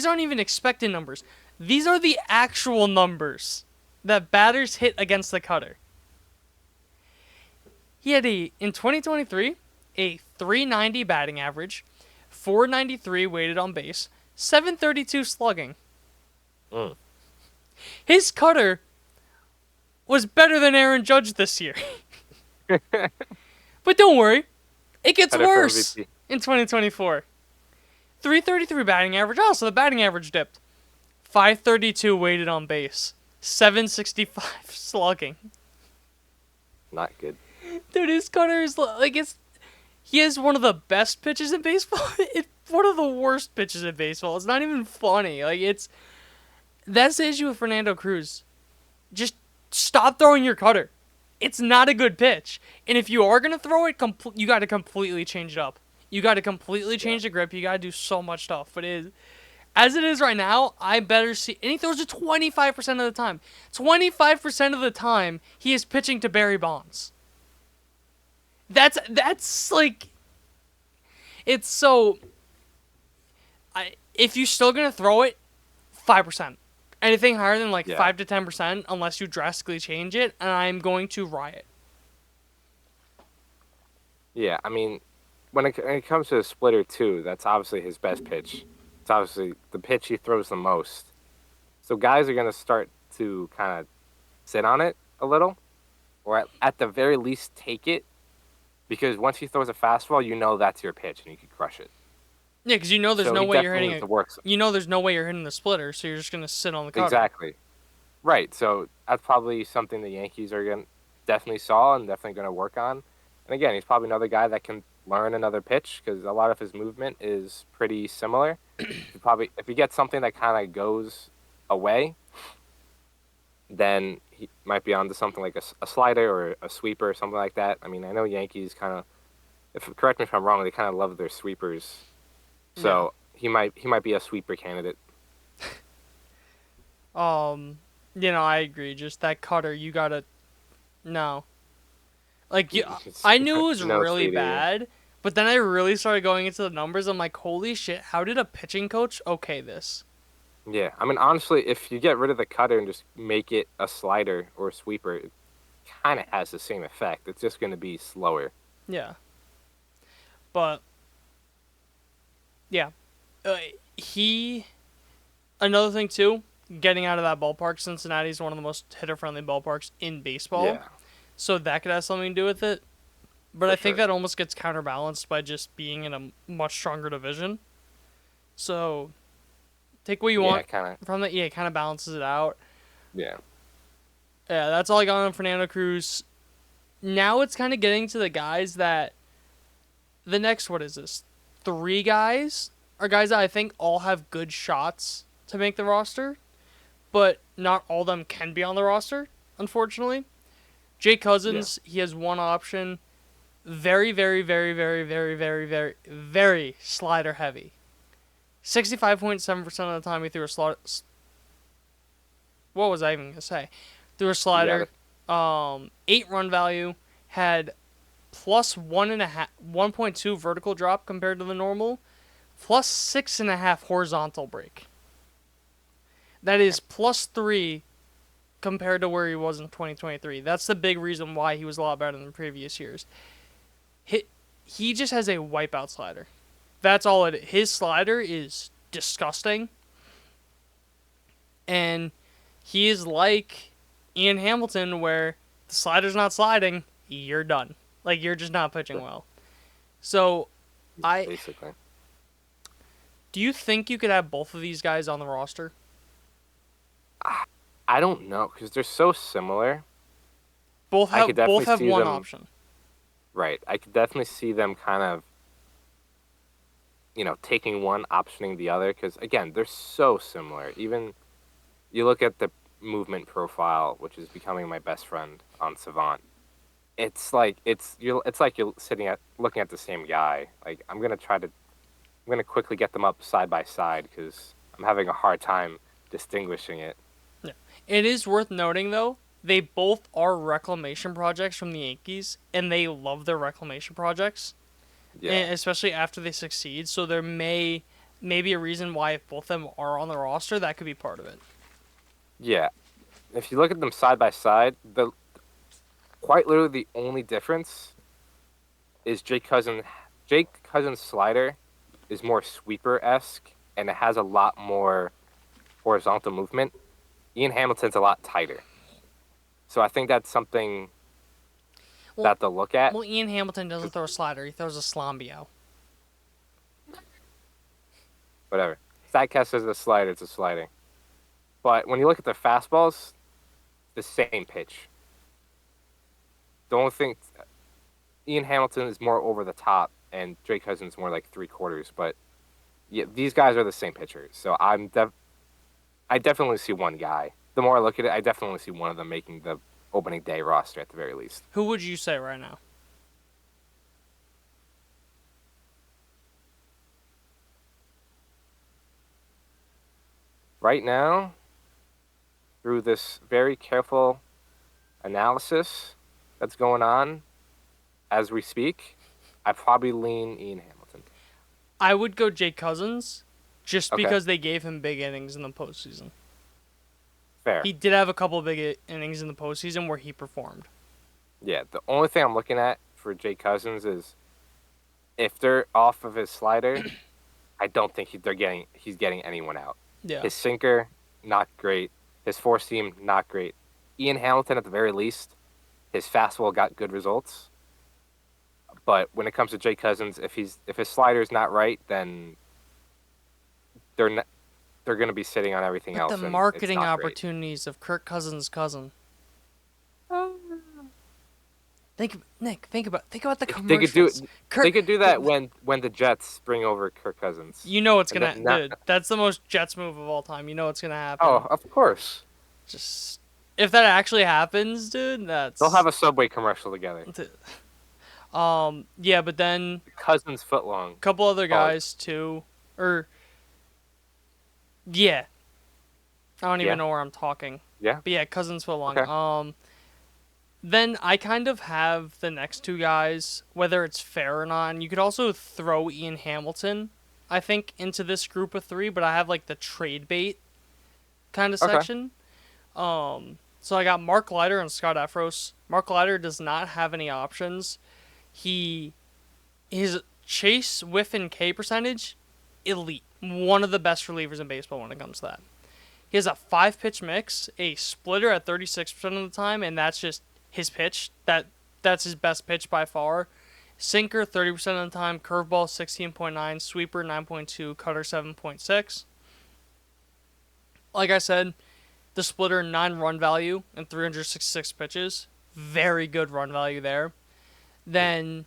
aren't even expected numbers. These are the actual numbers that batters hit against the cutter. He had in 2023, a 390 batting average, 493 weighted on base, 732 slugging. His cutter was better than Aaron Judge this year. But don't worry, it gets worse in 2024. 333 batting average. Oh, so the batting average dipped. 532 weighted on base, 765 slugging. Not good. Dude, his cutter is like he has one of the best pitches in baseball. It's one of the worst pitches in baseball. It's not even funny. That's the issue with Fernando Cruz. Just stop throwing your cutter. It's not a good pitch. And if you are going to throw it, you got to completely change it up. You got to completely change the grip. You got to do so much stuff. But as it is right now, I better see. And he throws it 25% of the time. 25% of the time, he is pitching to Barry Bonds. That's like. It's so. If you're still going to throw it, 5%. Anything higher than 5 to 10%, unless you drastically change it, and I'm going to riot. Yeah, I mean, when it comes to the splitter too, that's obviously his best pitch. It's obviously the pitch he throws the most. So guys are going to start to kind of sit on it a little, or at the very least take it, because once he throws a fastball, you know that's your pitch and you can crush it. Yeah, because you know there's no way you're hitting it. You know there's no way you're hitting the splitter, so you're just going to sit on the cutter. Exactly. Right, so that's probably something the Yankees are going definitely saw and definitely going to work on. And again, he's probably another guy that can learn another pitch because a lot of his movement is pretty similar. If he gets something that kind of goes away, then he might be onto something like a slider or a sweeper or something like that. I mean, I know Yankees kind of, correct me if I'm wrong, they kind of love their sweepers. So he might be a sweeper candidate. I agree. Just that cutter, you gotta no. I knew it was really bad, but then I really started going into the numbers. I'm like, holy shit! How did a pitching coach okay this? Yeah, I mean, honestly, if you get rid of the cutter and just make it a slider or a sweeper, it kind of has the same effect. It's just going to be slower. Yeah. But yeah, another thing too, getting out of that ballpark, Cincinnati is one of the most hitter-friendly ballparks in baseball. Yeah. So that could have something to do with it. But I think that almost gets counterbalanced by just being in a much stronger division. So take what you want from that. Yeah, it kind of balances it out. Yeah. Yeah, that's all I got on Fernando Cruz. Now it's kind of getting to the guys that the next, what is this? 3 guys are guys that I think all have good shots to make the roster, but not all of them can be on the roster, unfortunately. Jake Cousins, he has one option. Very, very, very, very, very, very, very, very slider heavy. 65.7% of the time he threw a slider. What was I even going to say? Threw a slider. 8 run value. Had plus 1.2 vertical drop compared to the normal. Plus 6.5 horizontal break. That is plus 3 compared to where he was in 2023. That's the big reason why he was a lot better than previous years. He just has a wipeout slider. That's all it is. His slider is disgusting. And he is like Ian Hamilton, where the slider's not sliding, you're done. Like, you're just not pitching well. So, Basically. Do you think you could have both of these guys on the roster? I don't know, because they're so similar. Both have one option. Right. I could definitely see them kind of, taking one, optioning the other, because, again, they're so similar. Even you look at the movement profile, which is becoming my best friend on Savant. It's like you're looking at the same guy. Like, I'm gonna quickly get them up side by side because I'm having a hard time distinguishing it. Yeah. It is worth noting, though, they both are reclamation projects from the Yankees, and they love their reclamation projects. Yeah. And especially after they succeed. So there may be a reason why if both of them are on the roster, that could be part of it. Yeah. If you look at them side by side, quite literally the only difference is Jake Cousins' slider is more sweeper-esque, and it has a lot more horizontal movement. Ian Hamilton's a lot tighter. So I think that's something that they'll look at. Well, Ian Hamilton doesn't throw a slider. He throws a slambio. Whatever. Statcast says a slider, it's a slider. But when you look at their fastballs, the same pitch. The only thing, Ian Hamilton is more over the top, and Jake Cousins more like 3/4. But yeah, these guys are the same pitchers. So I definitely see one guy. The more I look at it, I definitely see one of them making the opening day roster at the very least. Who would you say right now? Right now, through this very careful analysis that's going on as we speak, I probably lean Ian Hamilton. I would go Jake Cousins just Okay. because they gave him big innings in the postseason. Fair. He did have a couple of big innings in the postseason where he performed. Yeah, the only thing I'm looking at for Jake Cousins is if they're off of his slider, I don't think he's getting anyone out. Yeah. His sinker, not great. His four seam, not great. Ian Hamilton, at the very least, his fastball got good results. But when it comes to Jake Cousins, if his slider's not right, then they're going to be sitting on everything but else. The marketing opportunities of Kirk Cousins' cousin. Think about the commercials. They could do that when the Jets bring over Kirk Cousins. You know it's gonna. Dude, that's the most Jets move of all time. You know it's gonna happen. Oh, of course. Just if that actually happens, dude, they'll have a Subway commercial together. Yeah, but then Cousins footlong. A couple other guys too, yeah. I don't even know where I'm talking. Yeah. But yeah, Cousins footlong. Okay. Then I kind of have the next two guys, whether it's fair or not. And you could also throw Ian Hamilton, I think, into this group of three, but I have like the trade bait kind of section. So I got Mark Leiter and Scott Efros. Mark Leiter does not have any options. His chase, whiff, and K percentage, elite. One of the best relievers in baseball when it comes to that. He has a 5-pitch mix, a splitter at 36% of the time, and that's just his pitch. That's his best pitch by far. Sinker 30% of the time, curveball 16.9, sweeper 9.2, cutter 7.6. Like I said, the splitter 9 run value and 366 pitches. Very good run value there. Then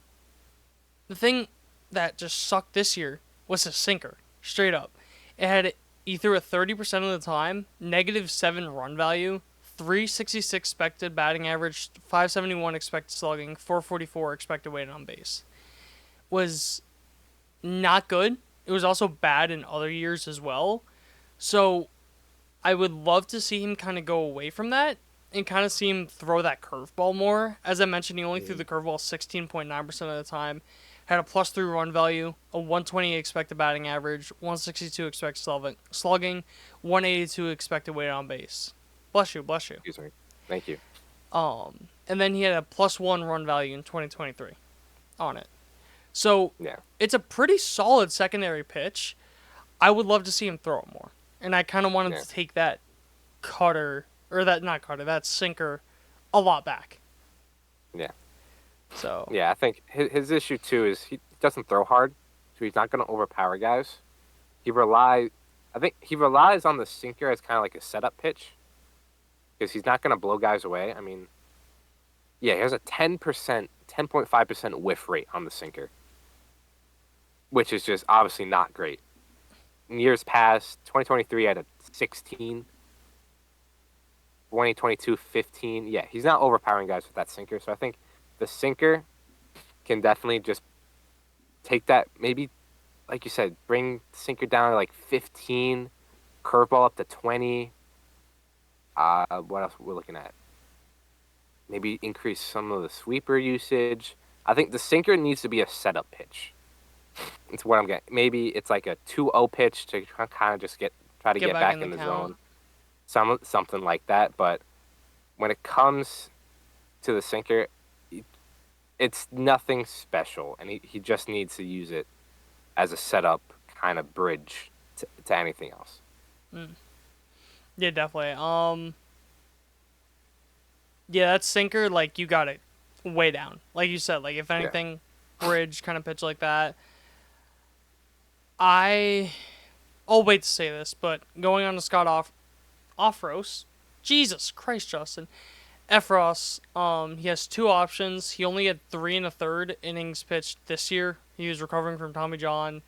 the thing that just sucked this year was his sinker. Straight up. He threw it 30% of the time, -7 run value, 366 expected batting average, 571 expected slugging, 444 expected weighted on base. Was not good. It was also bad in other years as well. So I would love to see him kind of go away from that and kind of see him throw that curveball more. As I mentioned, he only threw the curveball 16.9% of the time. Had a +3 run value, a 128 expected batting average, 162 expected slugging, 182 expected weighted on base. Bless you. Excuse me. Thank you. And then he had a +1 run value in 2023 on it. So It's a pretty solid secondary pitch. I would love to see him throw it more. And I kind of wanted to take that that sinker a lot back. Yeah. So yeah, I think his issue too is he doesn't throw hard, so he's not going to overpower guys. He relies on the sinker as kind of like a setup pitch, because he's not going to blow guys away. I mean, yeah, he has a 10.5% whiff rate on the sinker, which is just obviously not great. In years past, 2023 had a 16. 2022, 15. Yeah, he's not overpowering guys with that sinker. So I think the sinker can definitely just take that, maybe, like you said, bring the sinker down to like 15, curveball up to 20. What else we're looking at? Maybe increase some of the sweeper usage. I think the sinker needs to be a setup pitch. It's what I'm getting. Maybe it's like a 2-0 pitch to kind of just try to get back in the zone. Something like that. But when it comes to the sinker, it's nothing special, and he just needs to use it as a setup kind of bridge to anything else. Yeah, definitely. Yeah, that sinker, like, you got it way down. Like you said, like, if anything, bridge kind of pitch like that. I'll wait to say this, but going on to Scott Offros. Jesus Christ, Justin. Efros, he has 2 options. He only had 3 1/3 innings pitched this year. He was recovering from Tommy John.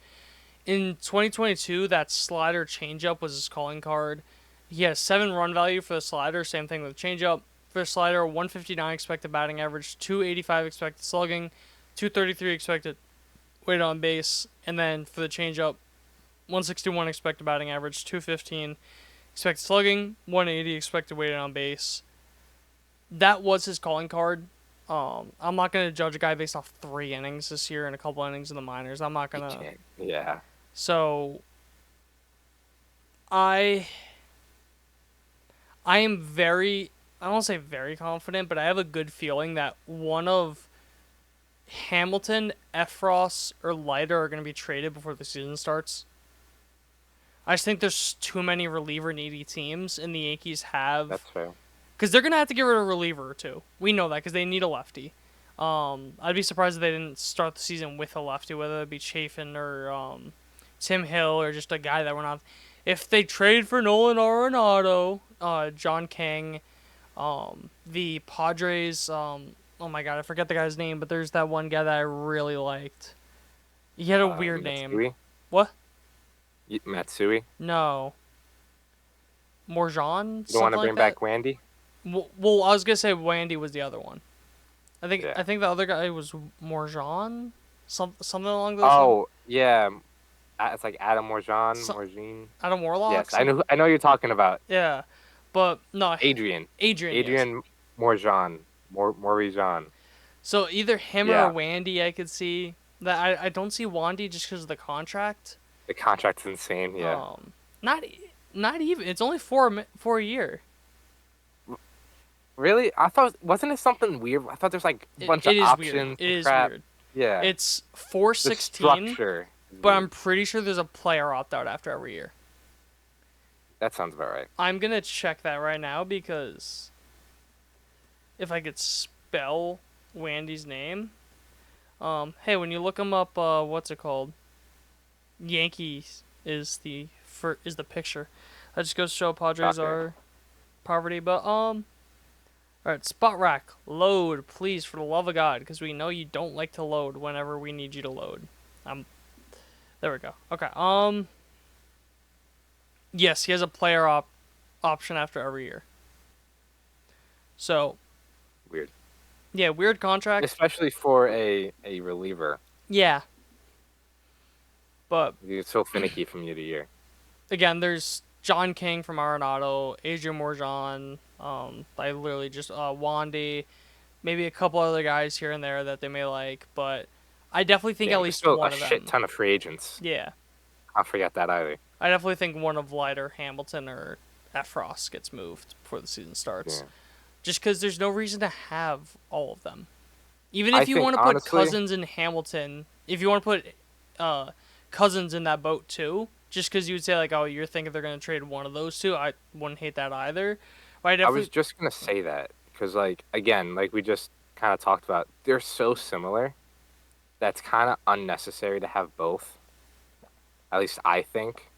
In 2022, that slider changeup was his calling card. He has 7 run value for the slider. Same thing with the changeup. For the slider, 159 expected batting average, 285 expected slugging, 233 expected weighted on base, and then for the changeup, 161 expected batting average, 215 expected slugging, 180 expected weighted on base. That was his calling card. I'm not going to judge a guy based off 3 innings this year and a couple innings in the minors. I'm not going to. Yeah. So, I am very, I don't want to say very confident, but I have a good feeling that one of Hamilton, Efros, or Leiter are going to be traded before the season starts. I just think there's too many reliever needy teams, and the Yankees have. That's fair. Because they're going to have to get rid of a reliever or two. We know that because they need a lefty. I'd be surprised if they didn't start the season with a lefty, whether it be Chafin or Tim Hill or just a guy that we're not. If they trade for Nolan Arenado, John King, the Padres, oh my god, I forget the guy's name, but there's that one guy that I really liked. He had a weird Matsui? name. What? Matsui? No. Morjan? You don't want to bring back Wandy? Well, I was gonna say Wandy was the other one. I think the other guy was Morjan, something along those lines. Oh yeah, it's like Adam Morjan. Adam Warlock. Yes, I know who you're talking about. Yeah, but no. Adrian Yes. Morjan. So either him or Wandy, I could see that. I don't see Wandy just because of the contract. The contract's insane. Yeah. Not even. It's only for a year. Really? I thought wasn't it something weird? I thought there's like a bunch of options. It is crap. weird. Yeah. It's 4/16. But I'm pretty sure there's a player opt out after every year. That sounds about right. I'm gonna check that right now because if I could spell Wandy's name, hey, when you look him up, what's it called? Yankees is the picture. That just goes to show Padres are poverty, but Alright, Spot Rack, load, please, for the love of God, because we know you don't like to load whenever we need you to load. There we go. Okay, yes, he has a player option after every year. So. Weird. Yeah, weird contract. Especially for a reliever. Yeah. But. It's so finicky from year to year. Again, there's John King from Arenado, Adrian Morjan, I literally just Wandy, maybe a couple other guys here and there that they may like, but I definitely think at least one of them. A shit ton of free agents. Yeah. I'll forget that either. I definitely think one of Leiter, Hamilton, or Efros gets moved before the season starts. Yeah. Just because there's no reason to have all of them. Even if you want to put Cousins and Hamilton, if you want to put Cousins in that boat too, just because you would say, like, oh, you're thinking they're going to trade one of those two, I wouldn't hate that either. But I was just going to say that because, like, again, like we just kind of talked about, they're so similar that's kind of unnecessary to have both. At least I think.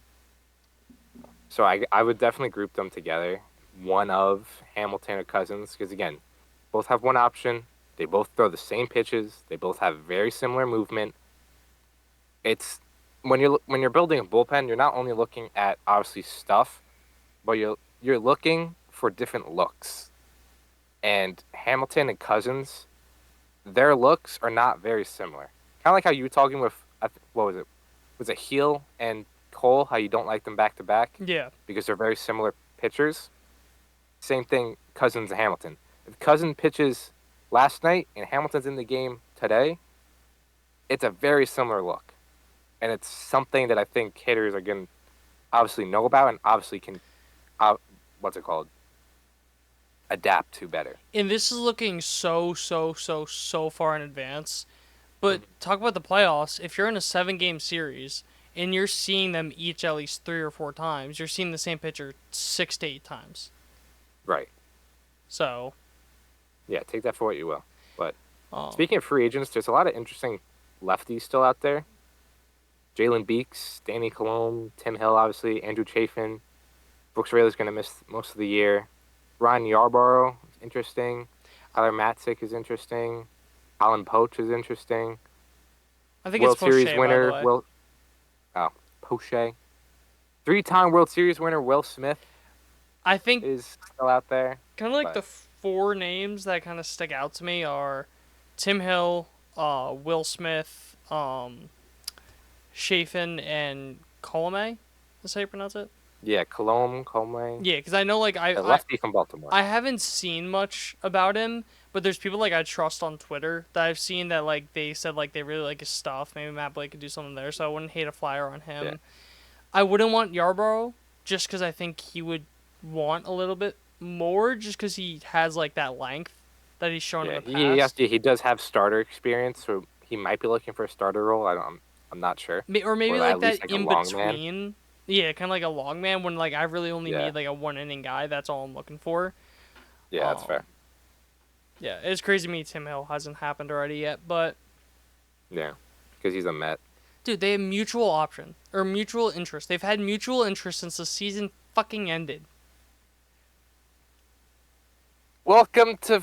So I would definitely group them together. One of Hamilton or Cousins because, again, both have one option. They both throw the same pitches. They both have very similar movement. It's when you're building a bullpen, you're not only looking at obviously stuff, but you're looking for different looks. And Hamilton and Cousins, their looks are not very similar. Kind of like how you were talking with what was it? Was it Heel and Cole? How you don't like them back to back? Yeah. Because they're very similar pitchers. Same thing, Cousins and Hamilton. If Cousins pitches last night and Hamilton's in the game today, it's a very similar look. And it's something that I think hitters are going to obviously know about and obviously can, adapt to better. And this is looking so far in advance. But talk about the playoffs. If you're in a 7-game series and you're seeing them each at least 3 or 4 times, you're seeing the same pitcher 6 to 8 times. Right. So. Yeah, take that for what you will. But speaking of free agents, there's a lot of interesting lefties still out there. Jalen Beeks, Danny Colon, Tim Hill, obviously, Andrew Chafin. Brooks Raley's going to miss most of the year. Ryan Yarbrough is interesting. Tyler Matzik is interesting. Alan Poach is interesting. I think World it's Series Poche, by the winner way. Poche. 3-time World Series winner Will Smith I think is still out there. kind of like the four names that kind of stick out to me are Tim Hill, Will Smith, Chafin, and Colomé. That's how you pronounce it? Yeah, Colomé. Yeah, because I know like The lefty from Baltimore. I haven't seen much about him, but there's people like I trust on Twitter that I've seen that like they said like they really like his stuff. Maybe Matt Blake could do something there, so I wouldn't hate a flyer on him. Yeah. I wouldn't want Yarbrough just because I think he would want a little bit more, just because he has like that length that he's shown in the past. He does have starter experience, so he might be looking for a starter role. I'm not sure. Or maybe like that like in between. Yeah, kind of like a long man when like I really only need like a 1 inning guy. That's all I'm looking for. Yeah, that's fair. Yeah, it's crazy to me Tim Hill hasn't happened already yet, but yeah, because he's a Met. Dude, they have mutual option or mutual interest. They've had mutual interest since the season fucking ended. Welcome to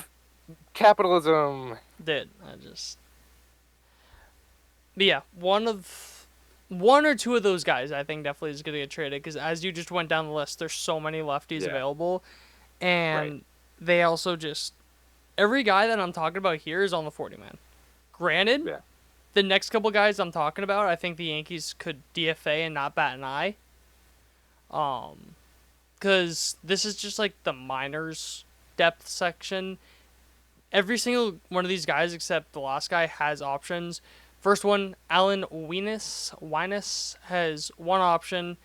capitalism. But yeah, one or two of those guys I think definitely is going to get traded because as you just went down the list, there's so many lefties available, and they also just every guy that I'm talking about here is on the 40-man. Granted, the next couple guys I'm talking about, I think the Yankees could DFA and not bat an eye. Because this is just like the minors depth section. Every single one of these guys except the last guy has options. First one, Alan Wyness has one option.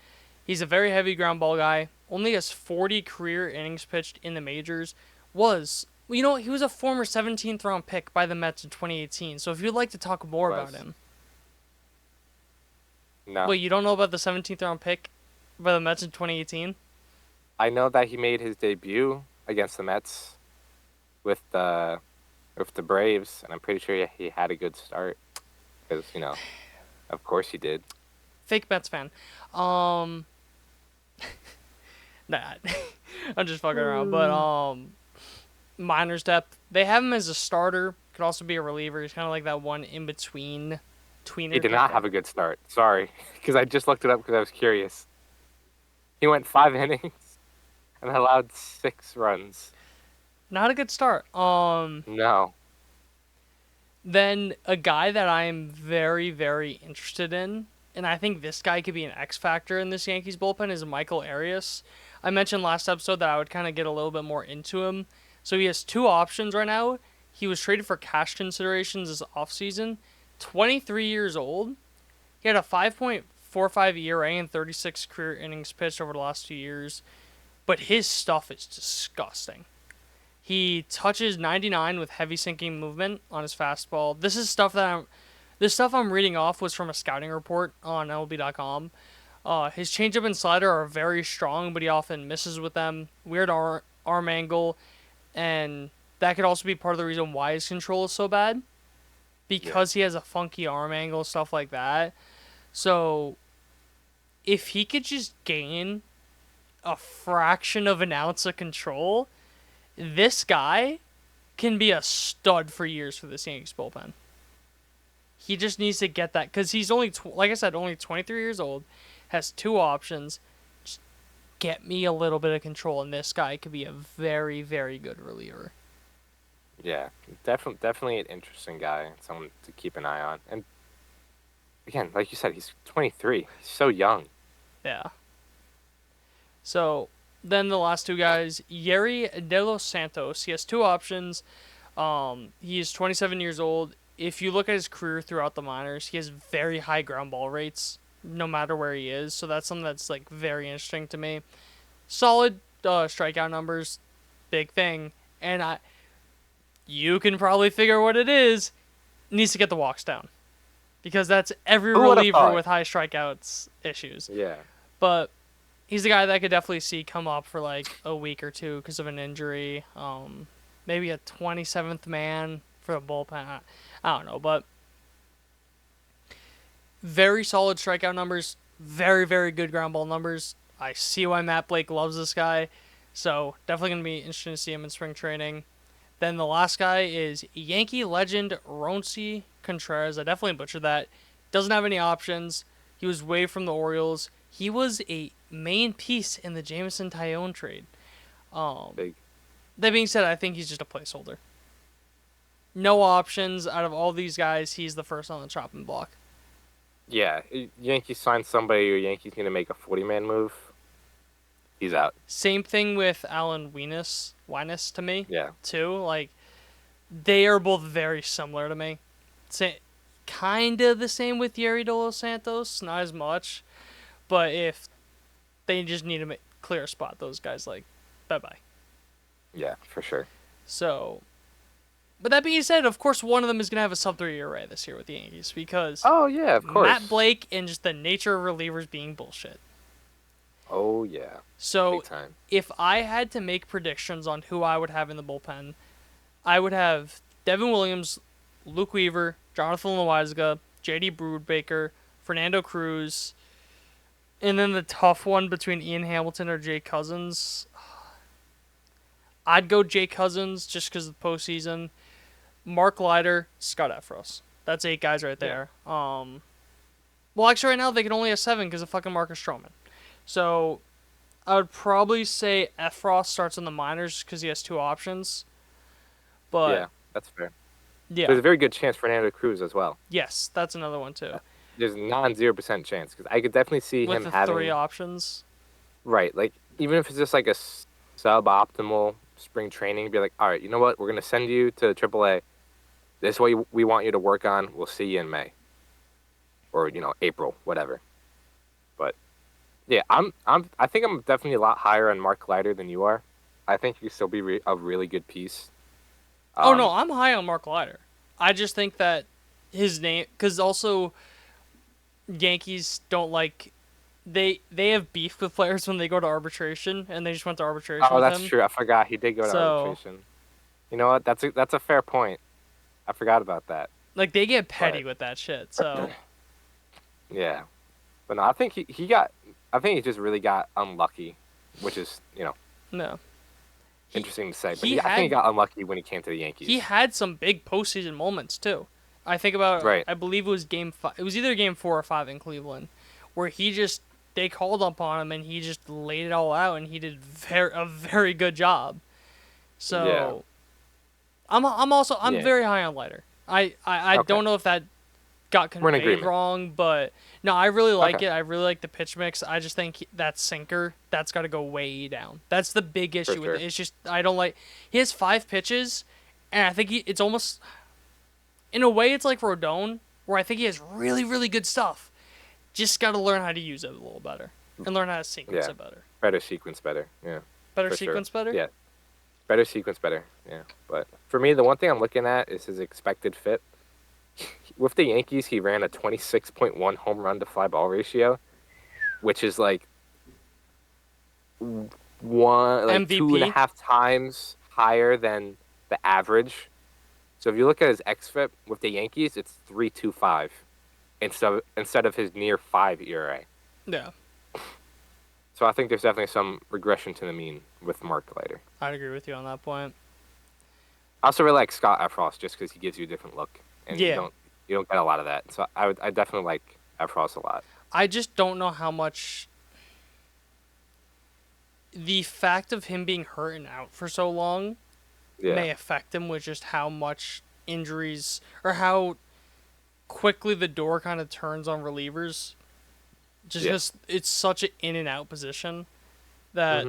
He's a very heavy ground ball guy. Only has 40 career innings pitched in the majors. He was a former 17th round pick by the Mets in 2018. So if you'd like to talk more about him. No. Wait, you don't know about the 17th round pick by the Mets in 2018? I know that he made his debut against the Mets with the Braves, and I'm pretty sure he had a good start. Because, of course he did. Fake Mets fan. Nah, I'm just fucking around. But minors depth, they have him as a starter. Could also be a reliever. He's kind of like that one in between. He did not have a good start. Sorry, because I just looked it up because I was curious. He went 5 innings and allowed 6 runs. Not a good start. No. Then a guy that I am very, very interested in, and I think this guy could be an X factor in this Yankees bullpen, is Michael Arias. I mentioned last episode that I would kind of get a little bit more into him. So he has 2 options right now. He was traded for cash considerations this offseason. 23 years old. He had a 5.45 ERA and 36 career innings pitched over the last 2 years. But his stuff is disgusting. He touches 99 with heavy sinking movement on his fastball. This stuff I'm reading off was from a scouting report on MLB.com. His changeup and slider are very strong, but he often misses with them. Weird arm angle, and that could also be part of the reason why his control is so bad. Because he has a funky arm angle, stuff like that. So, if he could just gain a fraction of an ounce of control, this guy can be a stud for years for this Yankees bullpen. He just needs to get that, because he's only, like I said, only 23 years old, has 2 options. Just get me a little bit of control, and this guy could be a very, very good reliever. Yeah, definitely an interesting guy, someone to keep an eye on. And again, like you said, he's 23. He's so young. Yeah. So then the last 2 guys, Yeri De Los Santos. He has 2 options. He is 27 years old. If you look at his career throughout the minors, he has very high ground ball rates, no matter where he is. So that's something that's like very interesting to me. Solid strikeout numbers, big thing, and you can probably figure what it is. Needs to get the walks down, because that's every reliever with high strikeouts issues. Yeah. But he's a guy that I could definitely see come up for like a week or 2 because of an injury. Maybe a 27th man for the bullpen. I don't know, but very solid strikeout numbers. Very, very good ground ball numbers. I see why Matt Blake loves this guy. So definitely going to be interesting to see him in spring training. Then the last guy is Yankee legend Ronci Contreras. I definitely butchered that. Doesn't have any options. He was waived from the Orioles. He was a main piece in the Jameson Taillon trade. Big. That being said, I think he's just a placeholder. No options out of all these guys. He's the first on the chopping block. Yeah, Yankees sign somebody, or Yankees going to make a 40-man move. He's out. Same thing with Alan Wyness to me. Yeah. Too. Like, they are both very similar to me. Kind of the same with Yeri De Los Santos, not as much. But if they just need to clear a spot, those guys, like, bye-bye. Yeah, for sure. So, but that being said, of course, one of them is going to have a sub-3 ERA this year with the Yankees because oh, yeah, of course. Matt Blake and just the nature of relievers being bullshit. Oh, yeah. So, big time. If I had to make predictions on who I would have in the bullpen, I would have Devin Williams, Luke Weaver, Jonathan Loaizaga, J.D. Brubaker, Fernando Cruz, and then the tough one between Ian Hamilton or Jay Cousins. I'd go Jay Cousins just because of the postseason. Mark Leiter, Scott Efros. That's 8 guys right there. Yeah. Well, actually, right now they can only have 7 because of fucking Marcus Stroman. So, I would probably say Efros starts in the minors because he has 2 options. But yeah, that's fair. Yeah. There's a very good chance Fernando Cruz as well. Yes, that's another one too. There's non-0% chance because I could definitely see with him the having 3 options. Right, like even if it's just like a suboptimal spring training, be like, all right, you know what? We're gonna send you to AAA. This is what we want you to work on. We'll see you in May, or April, whatever. But yeah, I think I'm definitely a lot higher on Mark Leiter than you are. I think he could still be a really good piece. Oh no, I'm high on Mark Leiter. I just think that his name, because also Yankees don't like they have beef with players when they go to arbitration, and they just went to arbitration. Oh, with that's him. true. I forgot he did go to arbitration. You know what? That's a fair point. I forgot about that. Like they get petty with that shit. So yeah, but no, I think he got. I think he just really got unlucky, which is no. Interesting to say, but I think he got unlucky when he came to the Yankees. He had some big postseason moments too. I think about right. I believe it was Game 5. It was either Game 4 or 5 in Cleveland, where they called upon him and he just laid it all out and he did a very good job. So yeah. I'm very high on Leiter. I okay. Don't know if that got conveyed wrong, but no, I really like it. I really like the pitch mix. I just think that sinker, that's got to go way down. That's the big issue with it. It's just I don't like. He has 5 pitches, and I think it's almost, in a way, it's like Rodon, where I think he has really, really good stuff. Just got to learn how to use it a little better and learn how to sequence it better. Better sequence, better. Yeah. Better sequence, better. Yeah. Better sequence, better. Yeah. But for me, the one thing I'm looking at is his expected fit. With the Yankees, he ran a 26.1 home run to fly ball ratio, which is like MVP? 2.5 times higher than the average. So if you look at his xFIP with the Yankees, it's 3.25 instead of his near 5 ERA. Yeah. So I think there's definitely some regression to the mean with Mark Leiter. I'd agree with you on that point. I also really like Scott Efros just because he gives you a different look. And you don't get a lot of that. So I definitely like Efros a lot. I just don't know how much the fact of him being hurt and out for so long may affect him with just how much injuries or how quickly the door kind of turns on relievers. Just because it's such an in and out position that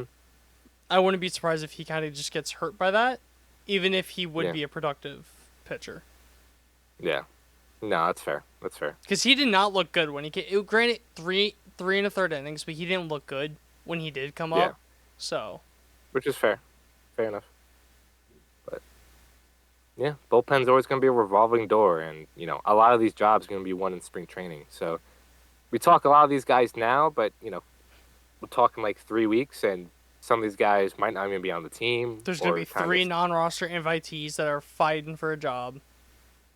I wouldn't be surprised if he kind of just gets hurt by that, even if he would be a productive pitcher. Yeah. No, that's fair. That's fair. Because he did not look good when he came. Granted, three and a third innings, but he didn't look good when he did come up. So. Which is fair. Fair enough. But, yeah, bullpen's always going to be a revolving door. And, a lot of these jobs are going to be won in spring training. So, we talk a lot of these guys now, but, we'll talk in like 3 weeks, and some of these guys might not even be on the team. There's going to be 3 non-roster invitees that are fighting for a job.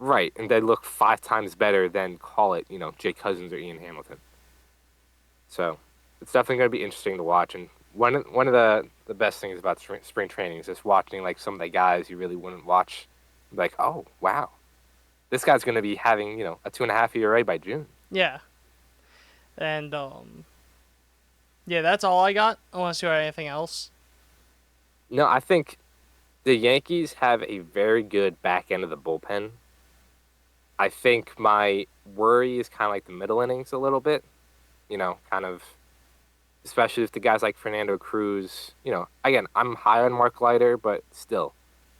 Right, and they look 5 times better than, call it, Jay Cousins or Ian Hamilton. So, it's definitely going to be interesting to watch. And one of the best things about spring training is just watching like some of the guys you really wouldn't watch. Like, oh wow, this guy's going to be having a 2.5 ERA by June. Yeah. And yeah, that's all I got. Unless you have anything else. No, I think the Yankees have a very good back end of the bullpen. I think my worry is kind of like the middle innings a little bit. Kind of, especially if the guys like Fernando Cruz. Again, I'm high on Mark Leiter, but still,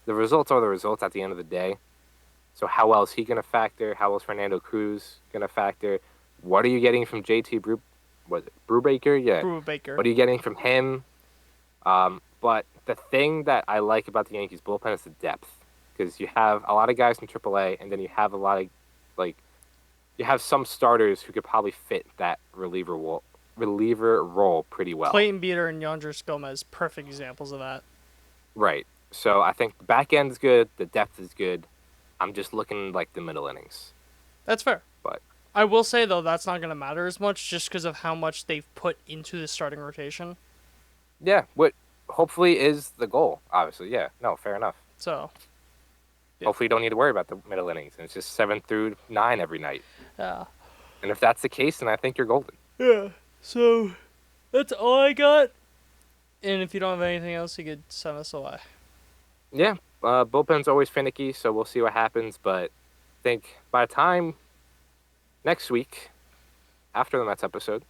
the results are the results at the end of the day. So how well is he going to factor? How well is Fernando Cruz going to factor? What are you getting from JT Brubaker? Yeah. Brubaker. What are you getting from him? But the thing that I like about the Yankees bullpen is the depth, because you have a lot of guys from AAA, and then you have a lot of you have some starters who could probably fit that reliever role pretty well. Clayton Beeter and Yandris Gomez, perfect examples of that. Right. So I think the back end is good, the depth is good. I'm just looking like the middle innings. That's fair. But I will say though that's not going to matter as much just because of how much they've put into the starting rotation. Yeah, what hopefully is the goal. Obviously, yeah. No, fair enough. So. Yeah. Hopefully, you don't need to worry about the middle innings, and it's just 7 through 9 every night. Yeah. And if that's the case, then I think you're golden. Yeah. So that's all I got. And if you don't have anything else, you could send us away. Yeah, bullpen's always finicky, so we'll see what happens. But I think by the time next week, after the Mets episode,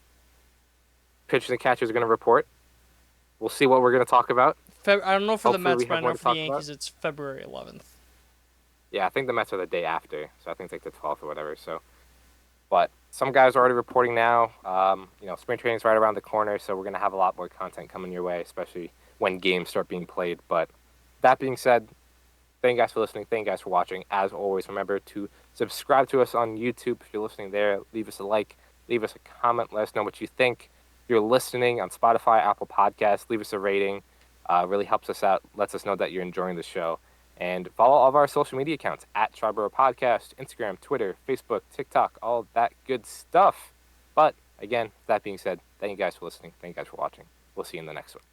pitchers and catchers are going to report. We'll see what we're going to talk about. I don't know for Hopefully the Mets, but I know for the Yankees, it's February 11th. Yeah, I think the Mets are the day after, so I think it's like the 12th or whatever. So, but some guys are already reporting now. Spring training's right around the corner, so we're going to have a lot more content coming your way, especially when games start being played. But that being said, thank you guys for listening. Thank you guys for watching. As always, remember to subscribe to us on YouTube if you're listening there. Leave us a like. Leave us a comment. Let us know what you think. If you're listening on Spotify, Apple Podcasts, leave us a rating. Really helps us out. Lets us know that you're enjoying the show. And follow all of our social media accounts at Triboro Podcast, Instagram, Twitter, Facebook, TikTok, all that good stuff. But again, that being said, thank you guys for listening. Thank you guys for watching. We'll see you in the next one.